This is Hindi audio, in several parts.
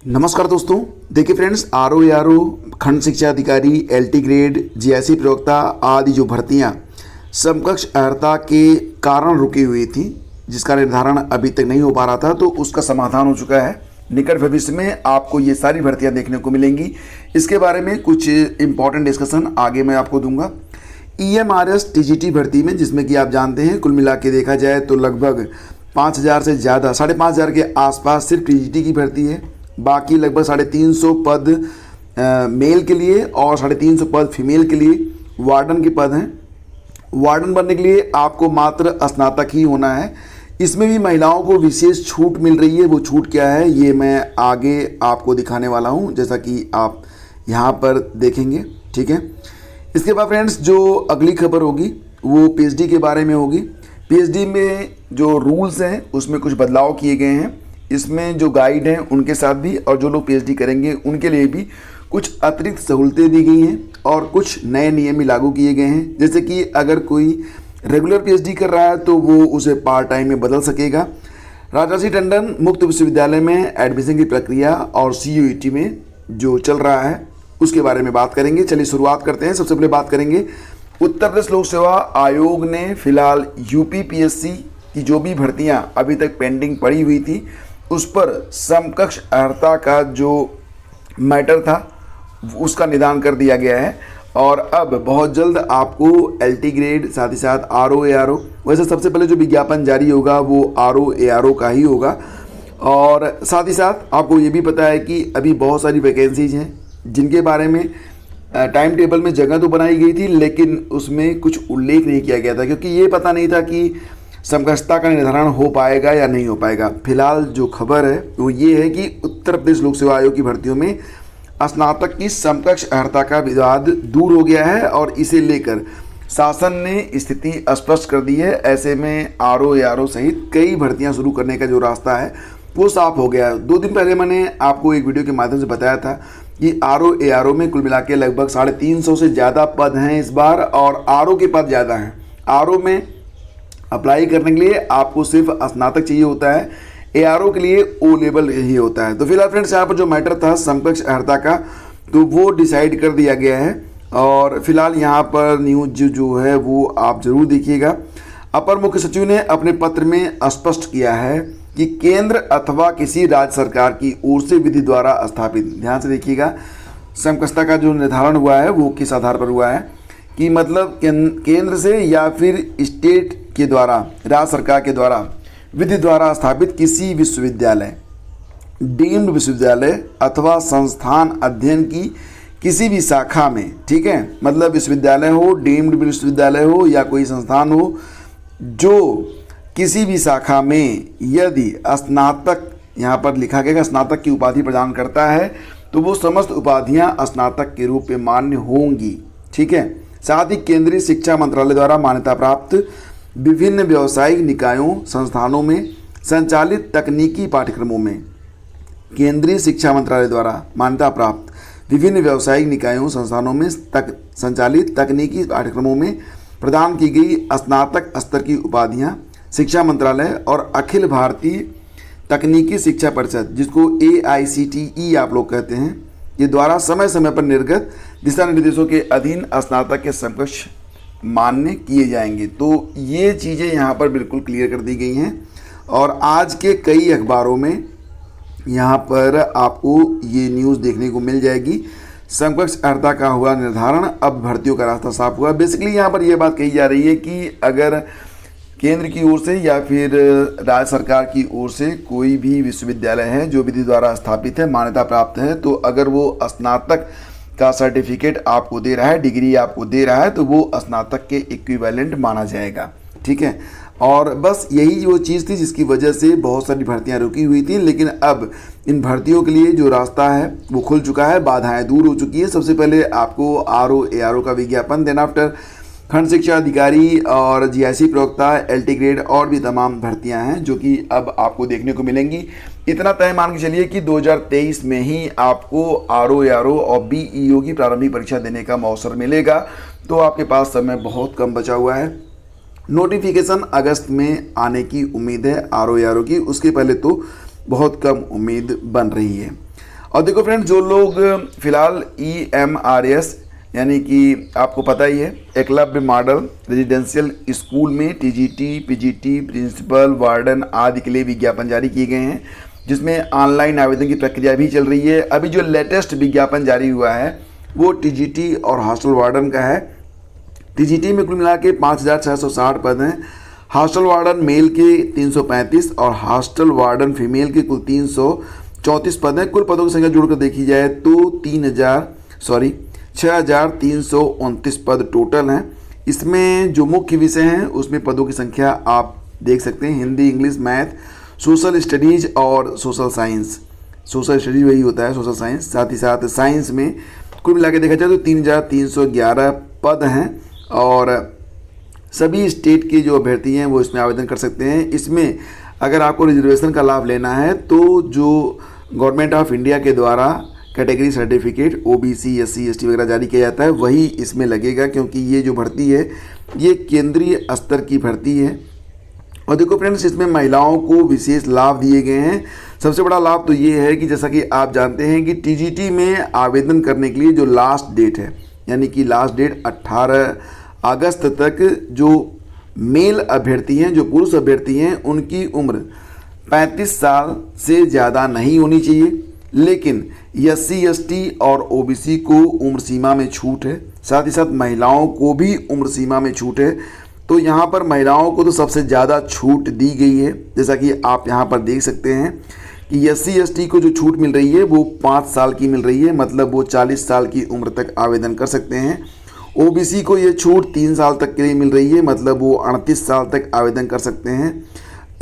नमस्कार दोस्तों। देखिए फ्रेंड्स, आर ओ खंड शिक्षा अधिकारी, एलटी ग्रेड, जीआईसी प्रवक्ता आदि जो भर्तियां समकक्ष अर्हता के कारण रुकी हुई थी, जिसका निर्धारण अभी तक नहीं हो पा रहा था, तो उसका समाधान हो चुका है। निकट भविष्य में आपको ये सारी भर्तियां देखने को मिलेंगी। इसके बारे में कुछ इंपॉर्टेंट डिस्कशन आगे मैं आपको दूंगा। ईएमआरएस टीजीटी भर्ती में, जिसमें कि आप जानते हैं कुल मिला के देखा जाए तो लगभग 5,000 से ज़्यादा, 5,500 के आसपास सिर्फ टीजीटी की भर्ती है। बाकी लगभग 350 पद मेल के लिए और 350 पद फीमेल के लिए वार्डन के पद हैं। वार्डन बनने के लिए आपको मात्र स्नातक ही होना है। इसमें भी महिलाओं को विशेष छूट मिल रही है। वो छूट क्या है ये मैं आगे आपको दिखाने वाला हूँ, जैसा कि आप यहाँ पर देखेंगे। ठीक है। इसके बाद फ्रेंड्स, जो अगली खबर होगी वो पीएचडी के बारे में होगी। पीएचडी में जो रूल्स हैं उसमें कुछ बदलाव किए गए हैं। इसमें जो गाइड हैं उनके साथ भी, और जो लोग पीएचडी करेंगे उनके लिए भी कुछ अतिरिक्त सहूलतें दी गई हैं और कुछ नए नियम भी लागू किए गए हैं। जैसे कि अगर कोई रेगुलर पीएचडी कर रहा है तो वो उसे पार्ट टाइम में बदल सकेगा। राजर्षि टंडन मुक्त विश्वविद्यालय में एडमिशन की प्रक्रिया और सीयूईटी में जो चल रहा है उसके बारे में बात करेंगे। चलिए शुरुआत करते हैं। सबसे पहले बात करेंगे, उत्तर प्रदेश लोक सेवा आयोग ने फिलहाल यूपीपीएससी की जो भी भर्तियां अभी तक पेंडिंग पड़ी हुई थी उस पर समकक्ष अर्हता का जो मैटर था उसका निदान कर दिया गया है। और अब बहुत जल्द आपको एलटी ग्रेड, साथ ही साथ आरओ एआरओ, वैसे सबसे पहले जो विज्ञापन जारी होगा वो आरओ एआरओ का ही होगा। और साथ ही साथ आपको ये भी पता है कि अभी बहुत सारी वैकेंसीज हैं जिनके बारे में टाइम टेबल में जगह तो बनाई गई थी, लेकिन उसमें कुछ उल्लेख नहीं किया गया था, क्योंकि ये पता नहीं था कि समकक्षता का निर्धारण हो पाएगा या नहीं हो पाएगा। फिलहाल जो खबर है वो ये है कि उत्तर प्रदेश लोक सेवा आयोग की भर्तियों में स्नातक की समकक्ष अर्हता का विवाद दूर हो गया है और इसे लेकर शासन ने स्थिति स्पष्ट कर दी है। ऐसे में आरओ एआरओ सहित कई भर्तियां शुरू करने का जो रास्ता है वो साफ हो गया है। 2 दिन पहले मैंने आपको एक वीडियो के माध्यम से बताया था कि आरओ एआरओ में कुल मिला के लगभग 350 से ज़्यादा पद हैं इस बार, और आरओ के पद ज़्यादा हैं। आरओ में अप्लाई करने के लिए आपको सिर्फ स्नातक चाहिए होता है, एआरओ के लिए ओ लेवल ही होता है। तो फिलहाल फ्रेंड्स, यहाँ पर जो मैटर था समकक्ष अर्हता का, तो वो डिसाइड कर दिया गया है। और फिलहाल यहाँ पर न्यूज जो है वो आप जरूर देखिएगा। अपर मुख्य सचिव ने अपने पत्र में स्पष्ट किया है कि केंद्र अथवा किसी राज्य सरकार की ओर से विधि द्वारा स्थापित, ध्यान से देखिएगा, समकक्षता का जो निर्धारण हुआ है वो किस आधार पर हुआ है कि मतलब केंद्र से या फिर स्टेट के द्वारा, राज्य सरकार के द्वारा विधि द्वारा स्थापित किसी विश्वविद्यालय, डीम्ड विश्वविद्यालय अथवा संस्थान अध्ययन की किसी भी शाखा में, ठीक है, मतलब विश्वविद्यालय हो, डीम्ड विश्वविद्यालय हो या कोई संस्थान हो, जो किसी भी शाखा में यदि स्नातक, यहाँ पर लिखा गया स्नातक की उपाधि प्रदान करता है तो वो समस्त उपाधियाँ स्नातक के रूप में मान्य होंगी। ठीक है। साथ ही केंद्रीय शिक्षा मंत्रालय द्वारा मान्यता प्राप्त विभिन्न व्यावसायिक निकायों संस्थानों में संचालित तकनीकी पाठ्यक्रमों में, केंद्रीय शिक्षा मंत्रालय द्वारा मान्यता प्राप्त विभिन्न व्यावसायिक निकायों संस्थानों में संचालित तकनीकी पाठ्यक्रमों में प्रदान की गई स्नातक स्तर की उपाधियां शिक्षा मंत्रालय और अखिल भारतीय तकनीकी शिक्षा परिषद, जिसको AICTE आप लोग कहते हैं, ये द्वारा समय समय पर निर्गत दिशा निर्देशों के अधीन स्नातक के समकक्ष मान्य किए जाएंगे। तो ये चीज़ें यहाँ पर बिल्कुल क्लियर कर दी गई हैं और आज के कई अखबारों में यहाँ पर आपको ये न्यूज़ देखने को मिल जाएगी। समकक्ष अर्हता का हुआ निर्धारण, अब भर्तियों का रास्ता साफ हुआ। बेसिकली यहाँ पर यह बात कही जा रही है कि अगर केंद्र की ओर से या फिर राज्य सरकार की ओर से कोई भी विश्वविद्यालय है जो विधि द्वारा स्थापित है, मान्यता प्राप्त है, तो अगर वो स्नातक का सर्टिफिकेट आपको दे रहा है, डिग्री आपको दे रहा है, तो वो स्नातक के इक्विवेलेंट माना जाएगा। ठीक है। और बस यही वो चीज़ थी जिसकी वजह से बहुत सारी भर्तियां रुकी हुई थी, लेकिन अब इन भर्तियों के लिए जो रास्ता है वो खुल चुका है, बाधाएं दूर हो चुकी है। सबसे पहले आपको आरओ एआरओ का विज्ञापन, देन आफ्टर खंड शिक्षा अधिकारी और जीआईसी प्रवक्ता, एलटी ग्रेड और भी तमाम भर्तियां हैं जो कि अब आपको देखने को मिलेंगी। इतना तय मान के चलिए कि 2023 में ही आपको आरओ एआरओ और बीईओ की प्रारंभिक परीक्षा देने का अवसर मिलेगा। तो आपके पास समय बहुत कम बचा हुआ है। नोटिफिकेशन अगस्त में आने की उम्मीद है आरओ एआरओ की। उसके पहले तो बहुत कम उम्मीद बन रही है। और देखो फ्रेंड्स, जो लोग फिलहाल EMRS यानी कि आपको पता ही है एकलव्य मॉडल रेजिडेंशियल स्कूल में TGT PGT प्रिंसिपल वार्डन आदि के लिए विज्ञापन जारी किए गए हैं, जिसमें ऑनलाइन आवेदन की प्रक्रिया भी चल रही है। अभी जो लेटेस्ट विज्ञापन जारी हुआ है वो TGT और हॉस्टल वार्डन का है। TGT में कुल मिला के 5,660 पद हैं। हॉस्टल वार्डन मेल के 335 और हॉस्टल वार्डन फीमेल के कुल 334 पद हैं। कुल पदों की संख्या जोड़कर देखी जाए तो 6,329 पद टोटल हैं। इसमें जो मुख्य विषय हैं उसमें पदों की संख्या आप देख सकते हैं, Hindi, English, math, social studies और सोशल साइंस। सोशल स्टडीज वही होता है सोशल साइंस। साथ ही साथ साइंस में कुल मिला के देखा जाए तो 3,311 पद हैं और सभी स्टेट के जो अभ्यर्थी हैं वो इसमें आवेदन कर सकते हैं। इसमें अगर आपको रिजर्वेशन का लाभ लेना है तो जो गवर्नमेंट ऑफ इंडिया के द्वारा category certificate OBC SC ST वगैरह जारी किया जाता है वही इसमें लगेगा, क्योंकि ये जो भर्ती है ये केंद्रीय स्तर की भर्ती है। और देखो फ्रेंड्स, इसमें महिलाओं को विशेष लाभ दिए गए हैं। सबसे बड़ा लाभ तो ये है कि जैसा कि आप जानते हैं कि TGT में आवेदन करने के लिए जो लास्ट डेट है, यानी कि लास्ट डेट 18 अगस्त तक जो मेल अभ्यर्थी हैं, जो पुरुष अभ्यर्थी हैं, उनकी उम्र 35 साल से ज़्यादा नहीं होनी चाहिए। लेकिन SC ST और OBC को उम्र सीमा में छूट है। साथ ही साथ महिलाओं को भी उम्र सीमा में छूट है। तो यहाँ पर महिलाओं को तो सबसे ज़्यादा छूट दी गई है, जैसा कि आप यहाँ पर देख सकते हैं कि SC ST को जो छूट मिल रही है वो 5 साल की मिल रही है, मतलब वो 40 साल की उम्र तक आवेदन कर सकते हैं। OBC को ये छूट 3 साल तक के लिए मिल रही है, मतलब वो 38 साल तक आवेदन कर सकते हैं।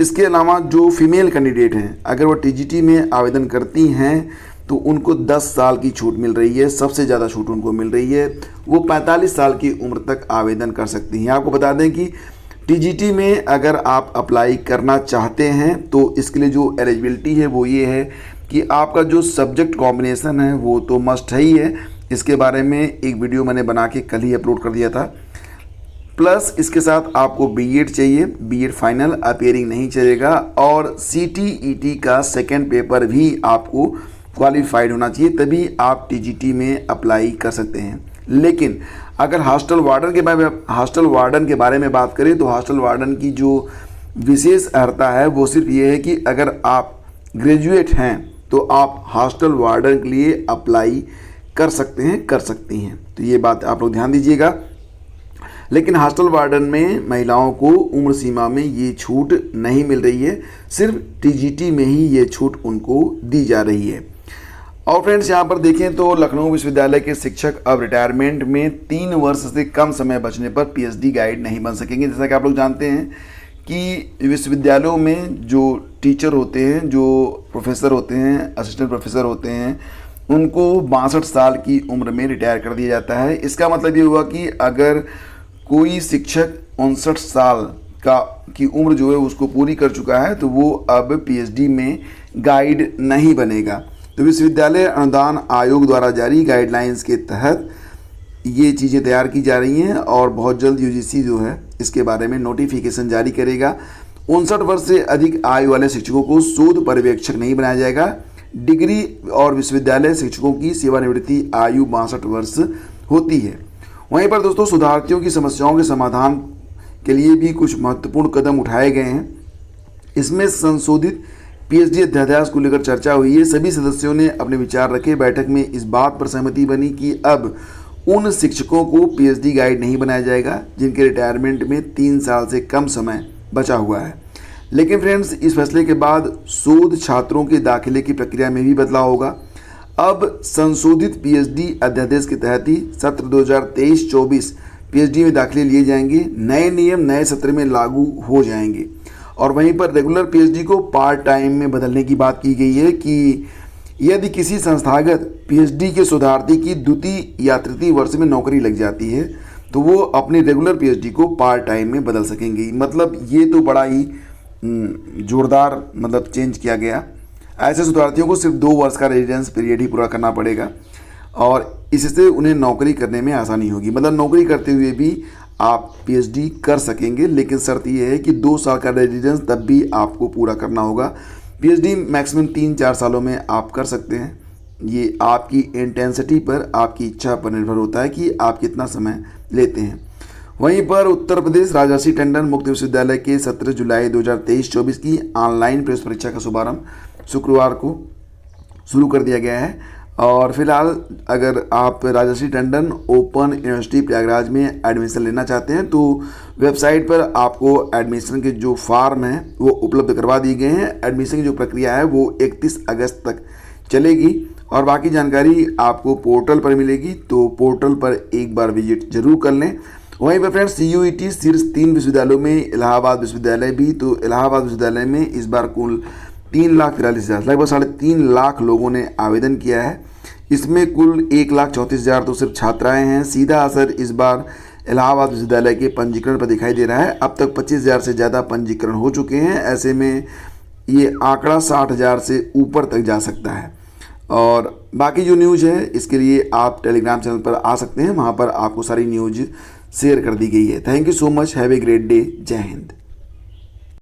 इसके अलावा जो फीमेल कैंडिडेट हैं, अगर वो TGT में आवेदन करती हैं तो उनको 10 साल की छूट मिल रही है। सबसे ज़्यादा छूट उनको मिल रही है, वो 45 साल की उम्र तक आवेदन कर सकती हैं। आपको बता दें कि TGT में अगर आप अप्लाई करना चाहते हैं तो इसके लिए जो एलिजिबिलिटी है वो ये है कि आपका जो सब्जेक्ट कॉम्बिनेशन है वो तो मस्ट है ही है। इसके बारे में एक वीडियो मैंने बना के कल ही अपलोड कर दिया था। प्लस इसके साथ आपको BEd चाहिए, BEd फाइनल अपीयरिंग नहीं चलेगा, और CTET का सेकेंड पेपर भी आपको क्वालिफाइड होना चाहिए, तभी आप TGT में अप्लाई कर सकते हैं। लेकिन अगर हॉस्टल वार्डन के बारे में बात करें तो हॉस्टल वार्डन की जो विशेष अर्हता है वो सिर्फ ये है कि अगर आप ग्रेजुएट हैं तो आप हॉस्टल वार्डन के लिए अप्लाई कर सकते हैं, कर सकती हैं। तो ये बात आप लोग ध्यान दीजिएगा। लेकिन हॉस्टल वार्डन में महिलाओं को उम्र सीमा में ये छूट नहीं मिल रही है, सिर्फ TGT में ही ये छूट उनको दी जा रही है। और फ्रेंड्स, यहाँ पर देखें तो लखनऊ विश्वविद्यालय के शिक्षक अब रिटायरमेंट में 3 वर्ष से कम समय बचने पर PhD गाइड नहीं बन सकेंगे। जैसा कि आप लोग जानते हैं कि विश्वविद्यालयों में जो टीचर होते हैं, जो प्रोफेसर होते हैं, असिस्टेंट प्रोफेसर होते हैं, उनको 62 साल की उम्र में रिटायर कर दिया जाता है। इसका मतलब ये हुआ कि अगर कोई शिक्षक 59 साल की उम्र जो है उसको पूरी कर चुका है तो वो अब PhD में गाइड नहीं बनेगा। तो विश्वविद्यालय अनुदान आयोग द्वारा जारी गाइडलाइंस के तहत ये चीज़ें तैयार की जा रही हैं और बहुत जल्द UGC जो है इसके बारे में नोटिफिकेशन जारी करेगा। 59 वर्ष से अधिक आयु वाले शिक्षकों को शोध पर्यवेक्षक नहीं बनाया जाएगा। डिग्री और विश्वविद्यालय शिक्षकों की सेवानिवृत्ति आयु 62 वर्ष होती है। वहीं पर दोस्तों, शोधार्थियों की समस्याओं के समाधान के लिए भी कुछ महत्वपूर्ण कदम उठाए गए हैं। इसमें संशोधित PhD अध्यादेश को लेकर चर्चा हुई है। सभी सदस्यों ने अपने विचार रखे। बैठक में इस बात पर सहमति बनी कि अब उन शिक्षकों को PhD गाइड नहीं बनाया जाएगा जिनके रिटायरमेंट में 3 साल से कम समय बचा हुआ है। लेकिन फ्रेंड्स, इस फैसले के बाद शोध छात्रों के दाखिले की प्रक्रिया में भी बदलाव होगा। अब संशोधित PhD अध्यादेश के तहत ही सत्र 2023-24 PhD में दाखिले लिए जाएंगे। नए नियम नए सत्र में लागू हो जाएंगे। और वहीं पर रेगुलर PhD को पार्ट टाइम में बदलने की बात की गई है कि यदि किसी संस्थागत PhD के शोधार्थी की द्वितीय या तृतीय वर्ष में नौकरी लग जाती है तो वो अपने रेगुलर PhD को पार्ट टाइम में बदल सकेंगे। मतलब ये तो बड़ा ही जोरदार चेंज किया गया। ऐसे शोधार्थियों को सिर्फ 2 वर्ष का रेजिडेंस पीरियड ही पूरा करना पड़ेगा और इससे उन्हें नौकरी करने में आसानी होगी। नौकरी करते हुए भी आप PhD कर सकेंगे, लेकिन शर्त यह है कि 2 साल का रेजिडेंस तब भी आपको पूरा करना होगा। पीएचडी मैक्सिमम 3-4 सालों में आप कर सकते हैं। ये आपकी इंटेंसिटी पर, आपकी इच्छा पर निर्भर होता है कि आप कितना समय लेते हैं। वहीं पर उत्तर प्रदेश राजर्षि टंडन मुक्त विश्वविद्यालय के 17 जुलाई 2023-24 की ऑनलाइन प्रवेश परीक्षा का शुभारंभ शुक्रवार को शुरू कर दिया गया है। और फिलहाल अगर आप राजर्षि टंडन ओपन यूनिवर्सिटी प्रयागराज में एडमिशन लेना चाहते हैं तो वेबसाइट पर आपको एडमिशन के जो फॉर्म हैं वो उपलब्ध करवा दिए गए हैं। एडमिशन की जो प्रक्रिया है वो 31 अगस्त तक चलेगी और बाकी जानकारी आपको पोर्टल पर मिलेगी, तो पोर्टल पर एक बार विजिट जरूर कर लें। वहीं पर फ्रेंड्स CUET शीर्ष 3 विश्वविद्यालयों में इलाहाबाद विश्वविद्यालय भी, तो इलाहाबाद विश्वविद्यालय में इस बार कुल 3,43,000 लगभग 3.5 लाख लोगों ने आवेदन किया है। इसमें कुल 1,34,000 तो सिर्फ छात्राएं हैं। सीधा असर इस बार इलाहाबाद विश्वविद्यालय के पंजीकरण पर दिखाई दे रहा है। अब तक 25,000 से ज़्यादा पंजीकरण हो चुके हैं। ऐसे में ये आंकड़ा 60,000 से ऊपर तक जा सकता है। और बाकी जो न्यूज़ है इसके लिए आप टेलीग्राम चैनल पर आ सकते हैं, वहाँ पर आपको सारी न्यूज़ शेयर कर दी गई है। Thank you so much, have a great day, जय हिंद।